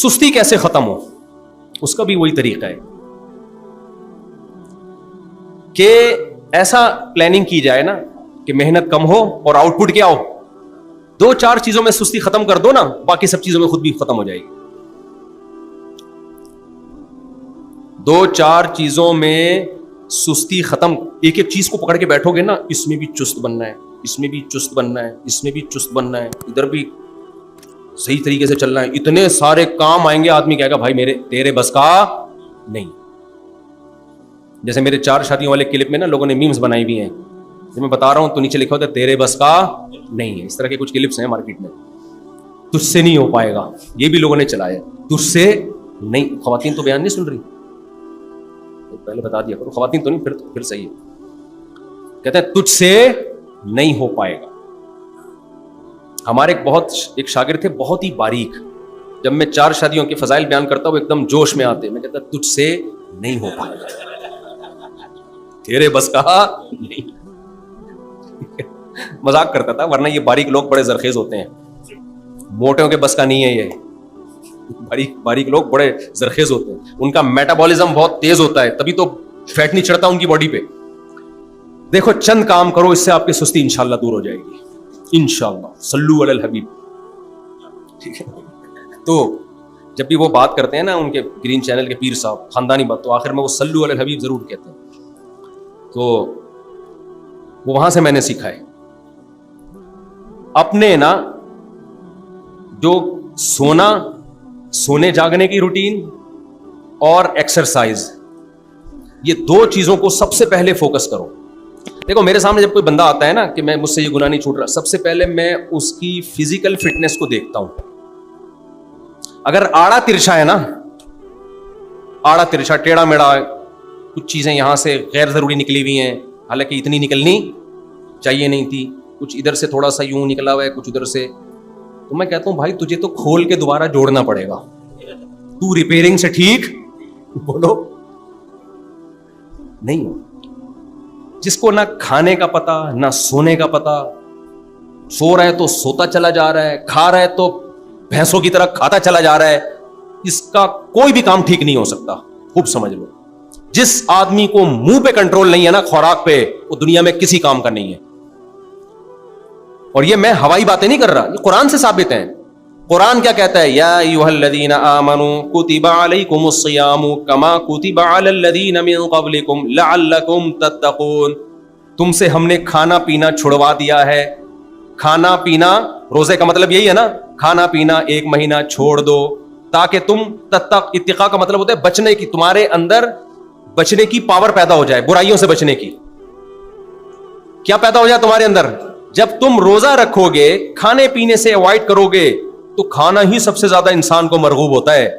سستی کیسے ختم ہو، اس کا بھی وہی طریقہ ہے کہ ایسا پلاننگ کی جائے نا کہ محنت کم ہو اور آؤٹ پٹ کیا ہو. 2-4 چیزوں میں سستی ختم کر دو نا، باقی سب چیزوں میں خود بھی ختم ہو جائے گی. 2-4 چیزوں میں سستی ختم. ایک ایک چیز کو پکڑ کے بیٹھو گے نا، اس میں بھی چست بننا ہے، اس میں بھی چست بننا ہے، اس میں بھی چست بننا ہے، ادھر بھی صحیح طریقے سے چلنا ہے. اتنے سارے کام آئیں گے، آدمی کہے گا بھائی تیرے بس کا نہیں. جیسے میرے 4 شادیوں والے کلپ میں نا لوگوں نے میمز بنائی بھی ہیں، جب میں بتا رہا ہوں تو نیچے لکھا ہوتا ہے تیرے بس کا نہیں ہے. اس طرح کے کچھ کلپس ہیں مارکیٹ میں. تجھ سے نہیں ہو پائے گا، یہ بھی لوگوں نے چلایا. تجھ سے نہیں. خواتین تو بیان نہیں سن رہی، پہلے بتا دیا کرو. خواتین تو نہیں، پھر صحیح ہے. کہتے ہیں تجھ سے نہیں ہو پائے گا. ہمارے ایک شاگرد تھے بہت ہی باریک. جب میں 4 شادیوں کے فضائل بیان کرتا ہوں ایک دم جوش میں آتے. میں کہتا تجھ سے نہیں ہو پائے گا، تیرے بس کا نہیں. مذاق کرتا تھا، ورنہ یہ باریک لوگ بڑے زرخیز ہوتے ہیں. موٹوں کے بس کا نہیں ہے یہ. باریک لوگ بڑے زرخیز ہوتے ہیں، ان کا میٹابولزم بہت تیز ہوتا ہے، تبھی تو فیٹ نہیں چڑھتا ان کی باڈی پہ. دیکھو چند کام کرو، اس سے آپ کی سستی انشاءاللہ دور ہو جائے گی انشاءاللہ. صلو علی الحبیب. ٹھیک ہے. تو جب بھی وہ بات کرتے ہیں نا ان کے گرین چینل کے پیر صاحب، خاندانی بات، تو آخر میں وہ صلو علی الحبیب ضرور کہتے ہیں. تو وہ وہاں سے میں نے سیکھا ہے. اپنے نا جو سونے جاگنے کی روٹین اور ایکسرسائز، یہ 2 چیزوں کو سب سے پہلے فوکس کرو. دیکھو میرے سامنے جب کوئی بندہ آتا ہے نا کہ میں مجھ سے یہ گناہ نہیں چھوٹ رہا، سب سے پہلے میں اس کی فزیکل فٹنس کو دیکھتا ہوں. اگر آڑا ترچھا ہے نا، آڑا ترچھا ٹیڑھا میڑا، کچھ چیزیں یہاں سے غیر ضروری نکلی ہوئی ہیں، حالانکہ اتنی نکلنی چاہیے نہیں تھی، کچھ ادھر سے تھوڑا سا یوں نکلا ہوا ہے، کچھ ادھر سے، تو میں کہتا ہوں بھائی تجھے تو کھول کے دوبارہ جوڑنا پڑے گا. تو ریپیئرنگ سے ٹھیک بولو نہیں ہو. جس کو نہ کھانے کا پتا نہ سونے کا پتا، سو رہا ہے تو سوتا چلا جا رہا ہے، کھا رہا ہے تو بھینسوں کی طرح کھاتا چلا جا رہا ہے، اس کا کوئی بھی کام ٹھیک نہیں ہو سکتا. خوب سمجھ لو، جس آدمی کو منہ پہ کنٹرول نہیں ہے نا، خوراک پہ، وہ دنیا میں کسی کام کا نہیں ہے. اور یہ میں ہوائی باتیں نہیں کر رہا، یہ قرآن سے ثابت ہیں. قرآن کیا کہتا ہے؟ یا ایھا الذین آمنوا کتب علیکم الصیام کما کتب علی الذین من قبلکم لعلکم تتقون. تم سے ہم نے کھانا پینا چھڑوا دیا ہے. کھانا پینا، روزے کا مطلب یہی ہے نا، کھانا پینا 1 مہینہ چھوڑ دو تاکہ تم اتقاء کا مطلب ہوتا ہے بچنے کی، تمہارے اندر بچنے کی پاور پیدا ہو جائے، برائیوں سے بچنے کی. کیا پیدا ہو جائے تمہارے اندر؟ جب تم روزہ رکھو گے، کھانے پینے سے اوائڈ کرو گے، تو کھانا ہی سب سے زیادہ انسان کو مرغوب ہوتا ہے.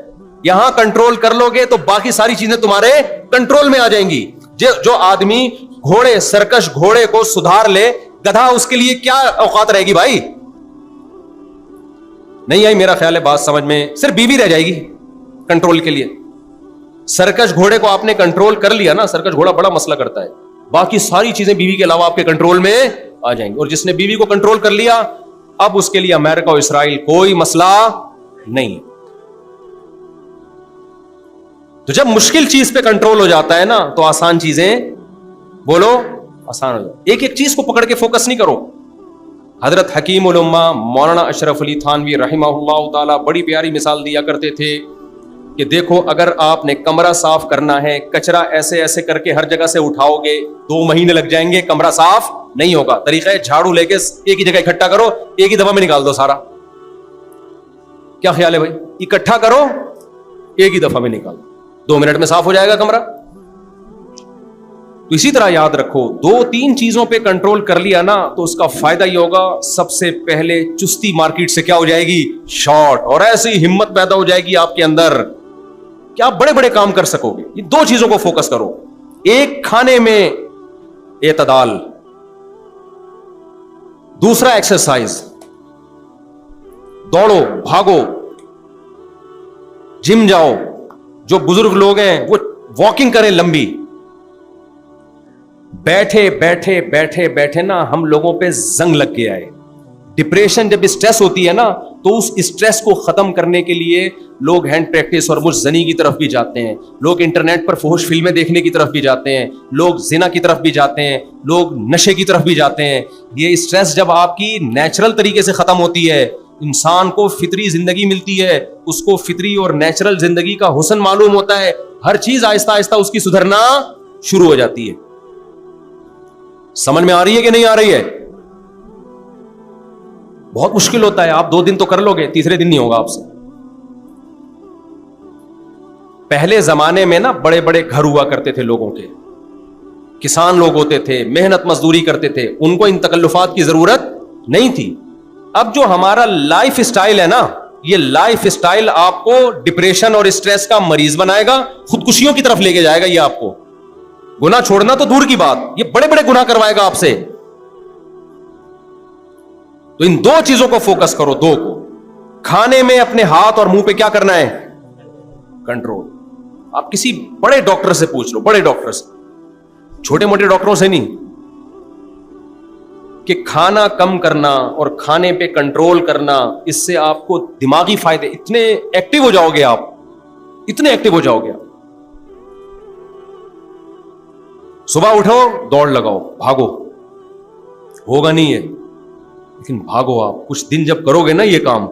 یہاں کنٹرول کر لو گے تو باقی ساری چیزیں تمہارے کنٹرول میں آ جائیں گی. جو آدمی سرکش گھوڑے کو سدھار لے، گدھا اس کے لیے کیا اوقات رہے گی بھائی؟ نہیں آئی میرا خیال ہے بات سمجھ میں. صرف بیوی رہ جائے گی کنٹرول کے لیے. سرکش گھوڑے کو آپ نے کنٹرول کر لیا نا، سرکش گھوڑا بڑا مسئلہ کرتا ہے، باقی ساری چیزیں بیوی کے علاوہ آپ کے کنٹرول میں آ جائیں گی. اور جس نے بیوی کو کنٹرول کر لیا، اب اس کے لیے امریکہ اور اسرائیل کوئی مسئلہ نہیں. تو جب مشکل چیز پہ کنٹرول ہو جاتا ہے نا تو آسان چیزیں بولو آسان ہو جاتی. ایک ایک چیز کو پکڑ کے فوکس نہیں کرو. حضرت حکیم الامہ مولانا اشرف علی تھانوی رحمہ اللہ تعالی بڑی پیاری مثال دیا کرتے تھے کہ دیکھو اگر آپ نے کمرہ صاف کرنا ہے، کچرا ایسے ایسے کر کے ہر جگہ سے اٹھاؤ گے، 2 مہینے لگ جائیں گے، کمرہ صاف نہیں ہوگا. طریقہ ہے جھاڑو لے کے ایک ہی جگہ اکٹھا کرو، ایک ہی دفعہ میں نکال دو سارا. کیا خیال ہے بھائی؟ اکٹھا کرو، ایک ہی دفعہ میں نکال دو، 2 منٹ میں صاف ہو جائے گا کمرہ. تو اسی طرح یاد رکھو، 2-3 چیزوں پہ کنٹرول کر لیا نا تو اس کا فائدہ یہ ہوگا، سب سے پہلے چستی مارکیٹ سے کیا ہو جائے گی؟ شارٹ. اور ایسی ہمت پیدا ہو جائے گی آپ کے اندر کہ آپ بڑے بڑے کام کر سکو گے. یہ 2 چیزوں کو فوکس کرو. ایک، کھانے میں اعتدال، دوسرا ایکسرسائز، دوڑو بھاگو، جم جاؤ. جو بزرگ لوگ ہیں وہ واکنگ کریں لمبی. بیٹھے بیٹھے نا ہم لوگوں پہ زنگ لگ گیا ہے. ڈپریشن جب اسٹریس ہوتی ہے نا تو اس اسٹریس کو ختم کرنے کے لیے لوگ ہینڈ پریکٹس اور مجزنی کی طرف بھی جاتے ہیں, لوگ انٹرنیٹ پر فحش فلمیں دیکھنے کی طرف بھی جاتے ہیں, لوگ زنا کی طرف بھی جاتے ہیں, لوگ نشے کی طرف بھی جاتے ہیں. یہ اسٹریس جب آپ کی نیچرل طریقے سے ختم ہوتی ہے, انسان کو فطری زندگی ملتی ہے, اس کو فطری اور نیچرل زندگی کا حسن معلوم ہوتا ہے, ہر چیز آہستہ آہستہ اس کی سدھرنا شروع ہو جاتی ہے. سمجھ میں آ رہی ہے کہ نہیں آ رہی ہے؟ بہت مشکل ہوتا ہے, آپ 2 دن تو کر لو گے, تیسرے دن نہیں ہوگا آپ سے. پہلے زمانے میں نا بڑے بڑے گھر ہوا کرتے تھے لوگوں کے, کسان لوگ ہوتے تھے, محنت مزدوری کرتے تھے, ان کو ان تکلفات کی ضرورت نہیں تھی. اب جو ہمارا لائف اسٹائل ہے نا, یہ لائف اسٹائل آپ کو ڈپریشن اور اسٹریس کا مریض بنائے گا, خودکشیوں کی طرف لے کے جائے گا. یہ آپ کو گناہ چھوڑنا تو دور کی بات, یہ بڑے بڑے گناہ کروائے گا آپ سے. تو ان 2 چیزوں کو فوکس کرو, 2 کو. کھانے میں اپنے ہاتھ اور منہ پہ کیا کرنا ہے؟ کنٹرول. آپ کسی بڑے ڈاکٹر سے پوچھ لو, بڑے ڈاکٹر سے, چھوٹے موٹے ڈاکٹروں سے نہیں, کہ کھانا کم کرنا اور کھانے پہ کنٹرول کرنا, اس سے آپ کو دماغی فائدے, اتنے ایکٹیو ہو جاؤ گے آپ, اتنے ایکٹیو ہو جاؤ گے آپ. صبح اٹھو, دوڑ لگاؤ, بھاگو. ہوگا نہیں ہے لیکن بھاگو. آپ کچھ دن جب کرو گے نا یہ کام,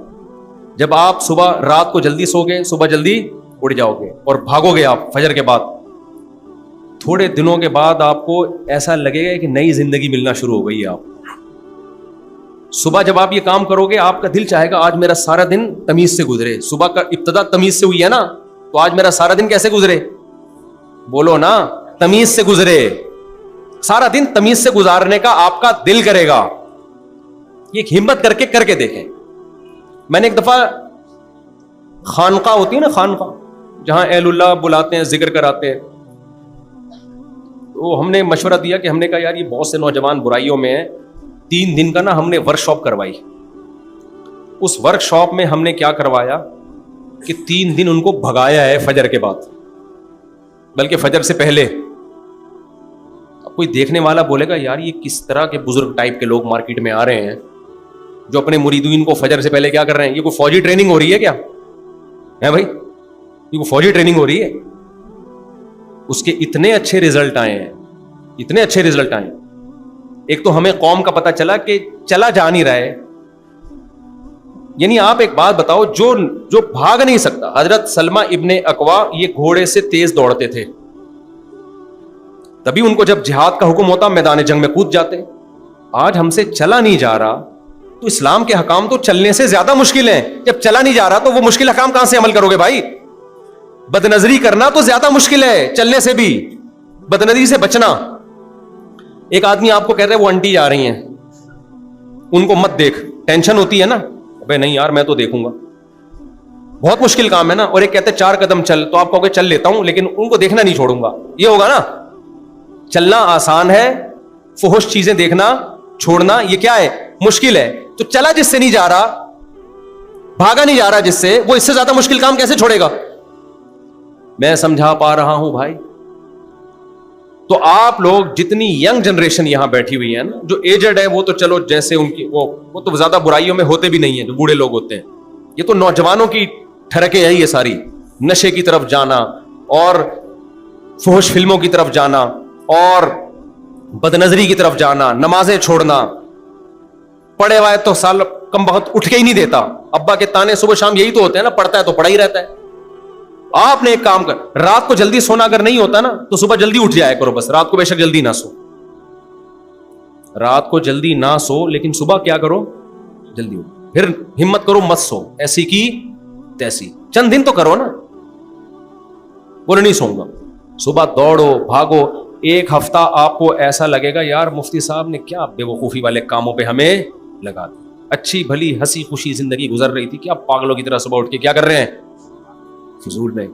جب آپ صبح رات کو جلدی سو گے, صبح جلدی اٹھ جاؤ گے اور بھاگو گے آپ فجر کے بعد, تھوڑے دنوں کے بعد آپ کو ایسا لگے گا کہ نئی زندگی ملنا شروع ہو گئی ہے. آپ صبح جب آپ یہ کام کرو گے, آپ کا دل چاہے گا آج میرا سارا دن تمیز سے گزرے. صبح کا ابتدا تمیز سے ہوئی ہے نا, تو آج میرا سارا دن کیسے گزرے؟ بولو نا, تمیز سے گزرے. سارا دن تمیز سے گزارنے کا آپ کا دل کرے گا. یہ ایک ہمت کر کے دیکھیں. میں نے ایک دفعہ خانقاہ ہوتی ہے نا, خانقاہ جہاں اہل اللہ بلاتے ہیں, ذکر کراتے ہیں, تو ہم نے مشورہ دیا کہ ہم نے کہا یار یہ بہت سے نوجوان برائیوں میں ہیں, 3 دن کا نا ہم نے ورک شاپ کروائی. اس ورک شاپ میں ہم نے کیا کروایا کہ 3 دن ان کو بھگایا ہے فجر کے بعد, بلکہ فجر سے پہلے. اب کوئی دیکھنے والا بولے گا یار یہ کس طرح کے بزرگ ٹائپ کے لوگ مارکیٹ میں آ رہے ہیں جو اپنے مریدین کو فجر سے پہلے کیا کر رہے ہیں؟ یہ کوئی فوجی ٹریننگ ہو رہی ہے کیا ہے بھائی؟ یہ کوئی فوجی ٹریننگ ہو رہی ہے؟ اس کے اتنے اچھے رزلٹ آئے ہیں, اتنے اچھے رزلٹ آئے ہیں. ایک تو ہمیں قوم کا پتہ چلا کہ چلا جا نہیں رہا ہے. یعنی آپ ایک بات بتاؤ, جو بھاگ نہیں سکتا, حضرت سلمہ ابن اکوا یہ گھوڑے سے تیز دوڑتے تھے, تبھی ان کو جب جہاد کا حکم ہوتا میدان جنگ میں کود جاتے. آج ہم سے چلا نہیں جا رہا, تو اسلام کے حکام تو چلنے سے زیادہ مشکل ہیں. جب چلا نہیں جا رہا تو وہ مشکل حکام کہاں سے عمل کرو گے بھائی؟ بد نظری کرنا تو زیادہ مشکل ہے چلنے سے بھی, بد نظری سے بچنا. ایک آدمی آپ کو کہتا ہے وہ آنٹی جا رہی ہیں, ان کو مت دیکھ, ٹینشن ہوتی ہے نا, ابے نہیں یار میں تو دیکھوں گا, بہت مشکل کام ہے نا. اور ایک کہتے ہیں 4 قدم چل, تو آپ کہو گے چل لیتا ہوں لیکن ان کو دیکھنا نہیں چھوڑوں گا. یہ ہوگا نا؟ چلنا آسان ہے, فحش چیزیں دیکھنا چھوڑنا یہ کیا ہے؟ مشکل ہے. تو چلا جس سے نہیں جا رہا, بھاگا نہیں جا رہا جس سے, وہ اس سے زیادہ مشکل کام کیسے چھوڑے گا؟ میں سمجھا پا رہا ہوں بھائی؟ تو آپ لوگ جتنی ینگ جنریشن یہاں بیٹھی ہوئی ہے نا, جو ایجڈ ہے وہ تو چلو جیسے ان کی وہ تو زیادہ برائیوں میں ہوتے بھی نہیں ہیں, جو بوڑھے لوگ ہوتے ہیں. یہ تو نوجوانوں کی ٹھڑکیں ہیں یہ ساری, نشے کی طرف جانا اور فحش فلموں کی طرف جانا اور بد نظری کی طرف جانا, نمازیں چھوڑنا. پڑھے ہوئے تو سال کم بہت اٹھ کے ہی نہیں دیتا, ابا کے تانے صبح شام یہی تو ہوتے ہیں نا, پڑھتا ہے تو پڑھا ہی رہتا ہے. آپ نے ایک کام کر, رات کو جلدی سونا اگر نہیں ہوتا نا تو صبح جلدی اٹھ جایا کرو بس. رات کو بے شک جلدی نہ سو, رات کو جلدی نہ سو, لیکن صبح کیا کرو؟ جلدی اٹھو. پھر ہمت کرو مت سو, ایسی کی تیسی, چند دن تو کرو نا. بولے نہیں سوؤں گا, صبح دوڑو بھاگو. 1 ہفتہ آپ کو ایسا لگے گا یار مفتی صاحب نے کیا بے وقوفی والے کاموں پہ ہمیں لگا دی, اچھی بھلی ہنسی خوشی زندگی گزر رہی تھی, کیا پاگلوں کی طرح صبح اٹھ کے کیا کر رہے ہیں؟ فضول میں.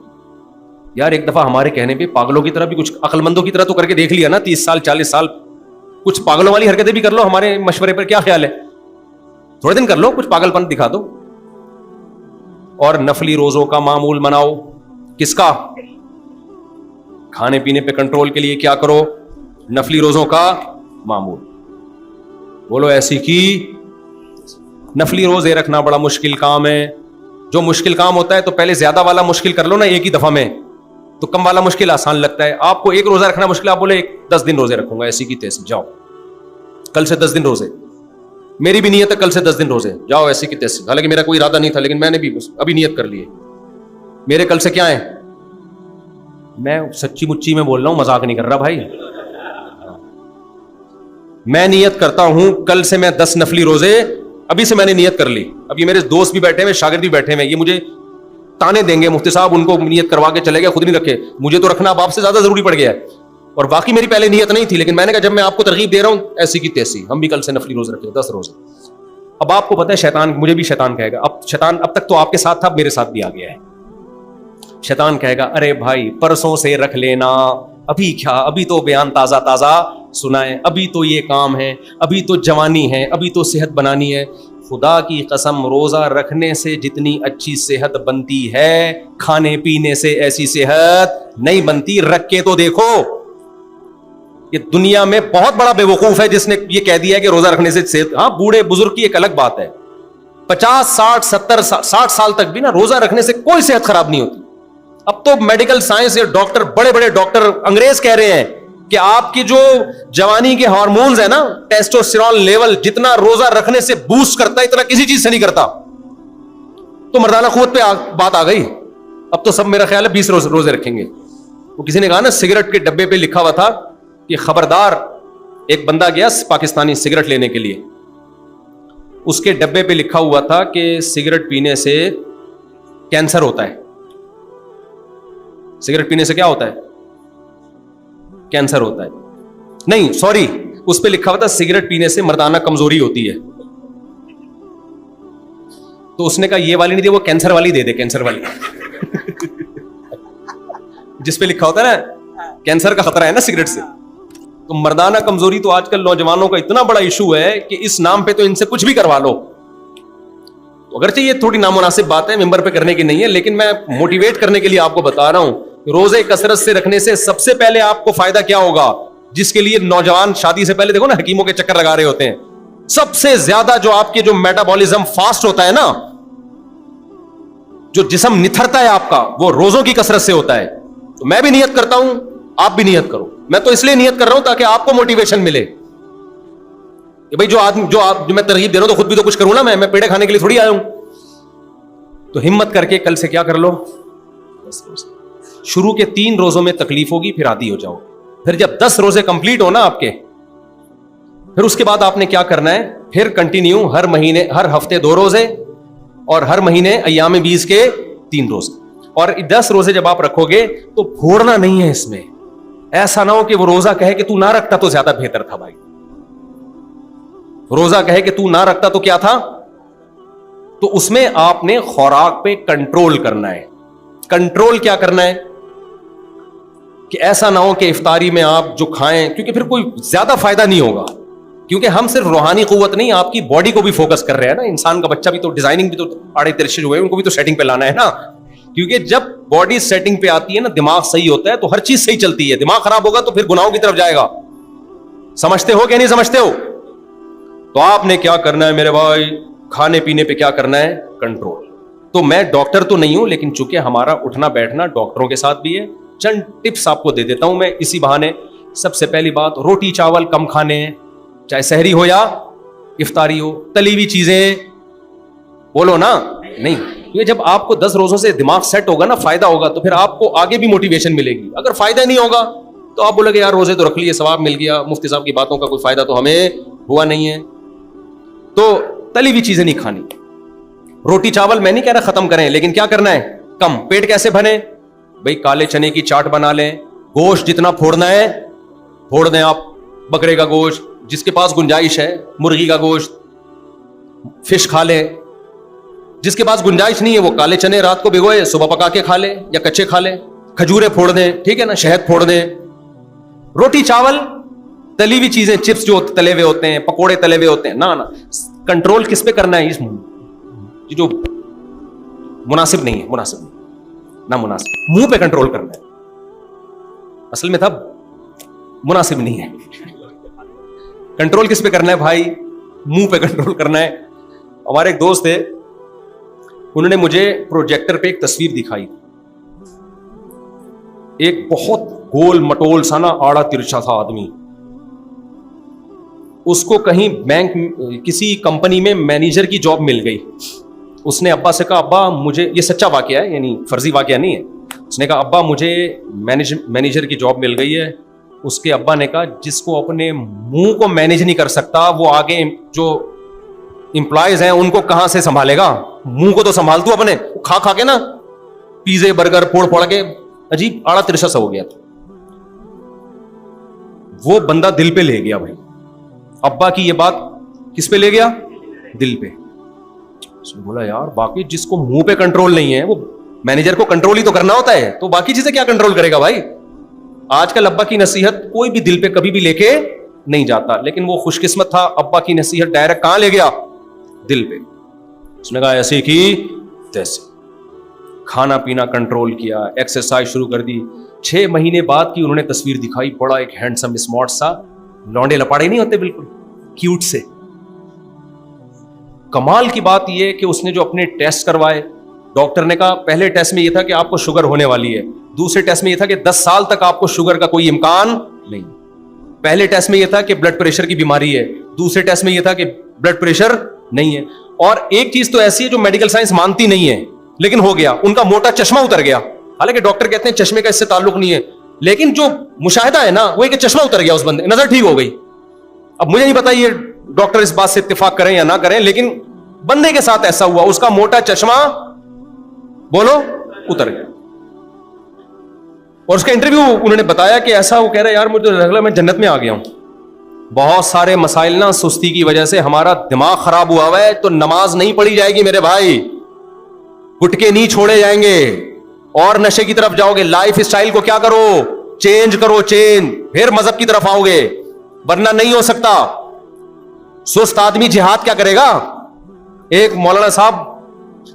یار ایک دفعہ ہمارے کہنے پہ پاگلوں کی طرح بھی کچھ عقل مندوں کی طرح تو کر کے دیکھ لیا نا, 30 سال 40 سال, کچھ پاگلوں والی حرکتیں بھی کر لو. ہمارے مشورے پر کیا خیال ہے؟ تھوڑے دن کر لو, کچھ پاگل پن دکھا دو. اور نفلی روزوں کا معمول بناؤ. کس کا؟ کھانے پینے پہ کنٹرول کے لیے کیا کرو؟ نفلی روزوں کا معمول. بولو ایسی کی نفلی روزے رکھنا بڑا مشکل کام ہے. جو مشکل کام ہوتا ہے تو پہلے زیادہ والا مشکل کر لو نا ایک ہی دفعہ میں, تو کم والا مشکل آسان لگتا ہے. آپ کو ایک روزہ رکھنا مشکل, آپ بولے 10 دن روزے رکھوں گا, ایسی کی تیسی, جاؤ کل سے 10 دن روزے. میری بھی نیت ہے کل سے 10 دن روزے, جاؤ ایسی کی تیسی. حالانکہ میرا کوئی ارادہ نہیں تھا, لیکن میں نے بھی ابھی نیت کر لی ہے. میرے کل سے کیا ہے, میں سچی مچی میں بول رہا ہوں, مذاق نہیں کر رہا بھائی. میں نیت کرتا ہوں کل سے میں 10 نفلی روزے, ابھی سے میں نے نیت کر لی. اب یہ میرے دوست بھی بیٹھے ہوئے, شاگرد بھی بیٹھے ہوئے, یہ مجھے تانے دیں گے, مفتی صاحب ان کو نیت کروا کے چلے گئے, خود نہیں رکھے. مجھے تو رکھنا اب آپ سے زیادہ ضروری پڑ گیا ہے, اور باقی میری پہلے نیت نہیں تھی, لیکن میں نے کہا جب میں آپ کو ترغیب دے رہا ہوں ایسی کی تیسی, ہم بھی کل سے نفلی روز رکھیں 10 روزے. اب آپ کو پتہ ہے شیطان, مجھے بھی شیطان کہے گا, اب شیطان اب تک تو آپ کے ساتھ تھا, اب میرے ساتھ بھی آ گیا ہے. شیطان کہے گا ارے بھائی پرسوں سے رکھ لینا, ابھی کیا, ابھی تو بیان تازہ تازہ سنائے, ابھی تو یہ کام ہے, ابھی تو جوانی ہے, ابھی تو صحت بنانی ہے. خدا کی قسم روزہ رکھنے سے جتنی اچھی صحت بنتی ہے, کھانے پینے سے ایسی صحت نہیں بنتی. رکھ کے تو دیکھو. یہ دنیا میں بہت بڑا بے وقوف ہے جس نے یہ کہہ دیا کہ روزہ رکھنے سے صحت, ہاں بوڑھے بزرگ کی ایک الگ بات ہے, 50 60 70 60 سال تک بھی نا روزہ رکھنے سے کوئی صحت خراب نہیں ہوتی. اب تو میڈیکل سائنس یا ڈاکٹر, بڑے بڑے ڈاکٹر انگریز کہہ رہے ہیں کہ آپ کی جو جوانی کے ہارمونز ہیں نا, ٹیسٹوسٹیرون لیول جتنا روزہ رکھنے سے بوسٹ کرتا ہے اتنا کسی چیز سے نہیں کرتا. تو مردانہ قوت پہ بات آ گئی. اب تو سب میرا خیال ہے 20 روزے رکھیں گے. وہ کسی نے کہا نا سگریٹ کے ڈبے پہ لکھا ہوا تھا کہ خبردار, ایک بندہ گیا پاکستانی سگریٹ لینے کے لیے, اس کے ڈبے پہ لکھا ہوا تھا کہ سگریٹ پینے سے کینسر ہوتا ہے. سگریٹ پینے سے کیا ہوتا ہے, کینسر ہوتا ہے. نہیں سوری, اس پہ لکھا ہوا تھا سگریٹ پینے سے مردانہ کمزوری ہوتی ہے. تو اس نے کہا یہ والی نہیں دے, وہ کینسر والی دے دے, کینسر والی جس پہ لکھا ہوتا ہے نا کینسر کا خطرہ ہے نا سگریٹ سے. تو مردانہ کمزوری تو آج کل نوجوانوں کا اتنا بڑا ایشو ہے کہ اس نام پہ تو ان سے کچھ بھی کروا لو. اگرچہ یہ تھوڑی نامناسب بات ہے, ممبر پہ کرنے کی نہیں ہے, لیکن میں موٹیویٹ کرنے کے لیے آپ کو بتا رہا ہوں. روزے کثرت سے رکھنے سے سب سے پہلے آپ کو فائدہ کیا ہوگا, جس کے لیے نوجوان شادی سے پہلے دیکھو نا حکیموں کے چکر لگا رہے ہوتے ہیں. سب سے زیادہ جو آپ کے جو میٹابولزم فاسٹ ہوتا ہے نا, جو جسم نتھرتا ہے آپ کا, وہ روزوں کی کثرت سے ہوتا ہے. تو میں بھی نیت کرتا ہوں, آپ بھی نیت کرو. میں تو اس لیے نیت کر رہا ہوں تاکہ آپ کو موٹیویشن ملے کہ بھائی جو میں ترغیب دے رہا ہوں تو خود بھی تو کچھ کروں نا, میں پیڑے کھانے کے لیے تھوڑی آیا ہوں. تو ہمت کر کے کل سے کیا کر لو, شروع کے 3 روزوں میں تکلیف ہوگی, پھر عادی ہو جاؤ. پھر جب 10 روزے کمپلیٹ ہو نا آپ کے, پھر اس کے بعد آپ نے کیا کرنا ہے, پھر کنٹینیو ہر مہینے, ہر ہفتے 2 روزے, اور ہر مہینے ایام 20 کے 3 روزے. اور 10 روزے جب آپ رکھو گے تو پھوڑنا نہیں ہے اس میں. ایسا نہ ہو کہ وہ روزہ کہے کہ تو نہ رکھتا تو زیادہ بہتر تھا بھائی. روزہ کہے کہ تو نہ رکھتا تو کیا تھا. تو اس میں آپ نے خوراک پہ کنٹرول کرنا ہے. کنٹرول کیا کرنا ہے کہ ایسا نہ ہو کہ افطاری میں آپ جو کھائیں, کیونکہ پھر کوئی زیادہ فائدہ نہیں ہوگا. کیونکہ ہم صرف روحانی قوت نہیں, آپ کی باڈی کو بھی فوکس کر رہے ہیں نا. انسان کا بچہ بھی تو ڈیزائننگ بھی تو آڑے ترشے ہوئے, ان کو بھی تو سیٹنگ پہ لانا ہے نا. کیونکہ جب باڈی سیٹنگ پہ آتی ہے نا, دماغ صحیح ہوتا ہے تو ہر چیز صحیح چلتی ہے. دماغ خراب ہوگا تو پھر گناہوں کی طرف جائے گا. سمجھتے ہو کہ نہیں سمجھتے ہو؟ تو آپ نے کیا کرنا ہے میرے بھائی, کھانے پینے پہ کیا کرنا ہے, کنٹرول. تو میں ڈاکٹر تو نہیں ہوں, لیکن چونکہ ہمارا اٹھنا بیٹھنا ڈاکٹروں کے ساتھ بھی ہے, چند ٹپس آپ کو دے دیتا ہوں میں اسی بہانے. سب سے پہلی بات, روٹی چاول کم کھانے ہیں, چاہے سحری ہو یا افطاری ہو. تلی ہوئی چیزیں بولو نا نہیں. یہ جب آپ کو 10 روزوں سے دماغ سیٹ ہوگا نا, فائدہ ہوگا, تو پھر آپ کو آگے بھی موٹیویشن ملے گی. اگر فائدہ نہیں ہوگا تو آپ بولے کہ یار روزے تو رکھ لیے, ثواب مل گیا, مفتی صاحب کی باتوں کا کوئی فائدہ تو ہمیں ہوا نہیں ہے. تو تلی ہوئی چیزیں نہیں کھانی. روٹی چاول میں نہیں کہہ رہا ختم کریں, لیکن کیا کرنا ہے, کم. پیٹ کیسے بھرے بھائی, کالے چنے کی چاٹ بنا لیں. گوشت جتنا پھوڑنا ہے پھوڑ دیں آپ. بکرے کا گوشت, جس کے پاس گنجائش ہے, مرغی کا گوشت, فش کھا لے. جس کے پاس گنجائش نہیں ہے وہ کالے چنے رات کو بھگوئے, صبح پکا کے کھا لے یا کچے کھا لے. کھجورے پھوڑ دیں, ٹھیک ہے نا, شہد پھوڑ دیں. روٹی چاول, تلی ہوئی چیزیں, چپس جو تلے ہوئے ہوتے ہیں, پکوڑے تلے ہوئے ہوتے ہیں, نہ کنٹرول کس پہ کرنا ہے, اس جو مناسب نہیں ہے, مناسب نہیں, نہ مناسب, منہ پہ کنٹرول کرنا ہے. اصل میں تھا مناسب نہیں ہے. کنٹرول کس پہ کرنا ہے بھائی, منہ پہ کنٹرول کرنا ہے. ہمارے ایک دوست تھے, انہوں نے مجھے پروجیکٹر پہ ایک تصویر دکھائی, ایک بہت گول مٹول سا نا آڑا ترچھا تھا آدمی, اس کو کہیں بینک کسی کمپنی میں مینیجر کی جاب مل گئی. اس نے ابا سے کہا ابا مجھے, یہ سچا واقعہ ہے یعنی فرضی واقعہ نہیں ہے, اس نے کہا ابا مجھے مینیجر کی جاب مل گئی ہے. اس کے ابا نے کہا جس کو اپنے منہ کو مینیج نہیں کر سکتا وہ آگے جو امپلائیز ہیں ان کو کہاں سے سنبھالے گا؟ منہ کو تو سنبھال تو اپنے, کھا کھا کے نا پیزے برگر پھوڑ پھوڑ کے عجیب آڑا ترشا سا ہو گیا تھا. وہ بندہ دل پہ لے گیا بھائی, ابا کی یہ بات کس پہ لے گیا؟ دل پہ. اس نے بولا یار باقی جس کو منہ پہ کنٹرول نہیں ہے وہ مینیجر کو کنٹرول ہی تو کرنا ہوتا ہے, تو باقی چیزیں کیا کنٹرول کرے گا بھائی. آج کل ابا کی نصیحت کوئی بھی دل پہ کبھی بھی لے کے نہیں جاتا, لیکن وہ خوش قسمت تھا, ابا کی نصیحت ڈائریکٹ کہاں لے گیا؟ دل پہ. اس نے کہا ایسے کی تیسے, کھانا پینا کنٹرول کیا, ایکسرسائز شروع کر دی. 6 مہینے بعد کی انہوں نے تصویر دکھائی, بڑا ایک ہینڈسم اسمارٹ سا, لونڈے لپاڑے نہیں ہوتے بالکل کیوٹ سے. کمال کی بات یہ کہ اس نے جو اپنے ٹیسٹ کروائے, ڈاکٹر نے کہا پہلے ٹیسٹ میں یہ تھا کہ آپ کو شوگر ہونے والی ہے, دوسرے ٹیسٹ میں یہ تھا کہ 10 سال تک آپ کو شوگر کا کوئی امکان نہیں. پہلے ٹیسٹ میں یہ تھا کہ بلڈ پریشر کی بیماری ہے, دوسرے ٹیسٹ میں یہ تھا کہ بلڈ پریشر نہیں ہے. اور ایک چیز تو ایسی ہے جو میڈیکل سائنس مانتی نہیں ہے, لیکن ہو گیا, ان کا موٹا چشمہ اتر گیا. حالانکہ ڈاکٹر کہتے ہیں چشمے کا اس سے تعلق نہیں ہے, لیکن جو مشاہدہ ہے نا وہ کہ چشمہ اتر گیا, اس بندے نظر ٹھیک ہو گئی. اب مجھے نہیں پتا یہ ڈاکٹر اس بات سے اتفاق کریں یا نہ کریں, لیکن بندے کے ساتھ ایسا ہوا, اس کا موٹا چشمہ بولو اتر گیا. اور اس کا انٹرویو انہوں نے بتایا کہ ایسا وہ کہہ رہا ہے یار مجھے لگ رہا میں جنت میں آ گیا ہوں. بہت سارے مسائل نا سستی کی وجہ سے ہمارا دماغ خراب ہوا ہوا ہے, تو نماز نہیں پڑھی جائے گی میرے بھائی, گٹکے نہیں چھوڑے جائیں گے اور نشے کی طرف جاؤ گے. لائف اسٹائل کو کیا کرو, چینج کرو, چینج, پھر مذہب کی طرف آؤ گے, ورنہ نہیں ہو سکتا. سست آدمی جہاد کیا کرے گا؟ ایک مولانا صاحب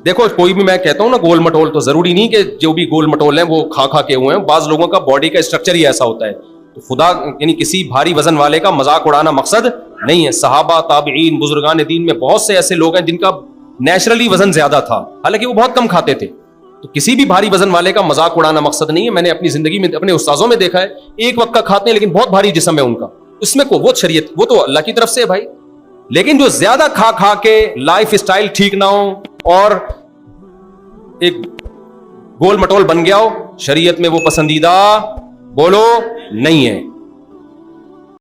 دیکھو, کوئی بھی میں کہتا ہوں نا گول مٹول, تو ضروری نہیں کہ جو بھی گول مٹول ہیں وہ کھا کھا کے ہوئے ہیں, بعض لوگوں کا باڈی کا اسٹرکچر ہی ایسا ہوتا ہے. تو خدا یعنی کسی بھاری وزن والے کا مذاق اڑانا مقصد نہیں ہے. صحابہ, تابعین, بزرگان دین میں بہت سے ایسے لوگ ہیں جن کا نیچرلی وزن زیادہ تھا, حالانکہ وہ بہت کم کھاتے تھے. تو کسی بھی بھاری وزن والے کا مذاق اڑانا مقصد نہیں ہے. میں نے اپنی زندگی میں اپنے استاذوں میں دیکھا ہے, ایک وقت کا کھاتے ہیں لیکن بہت بھاری جسم ہے ان کا, اس میں وہ شریعت وہ تو اللہ کی طرف سے ہے بھائی. لیکن جو زیادہ کھا کھا کے لائف اسٹائل ٹھیک نہ ہو اور ایک گول مٹول بن گیا ہو, شریعت میں وہ پسندیدہ بولو نہیں ہے.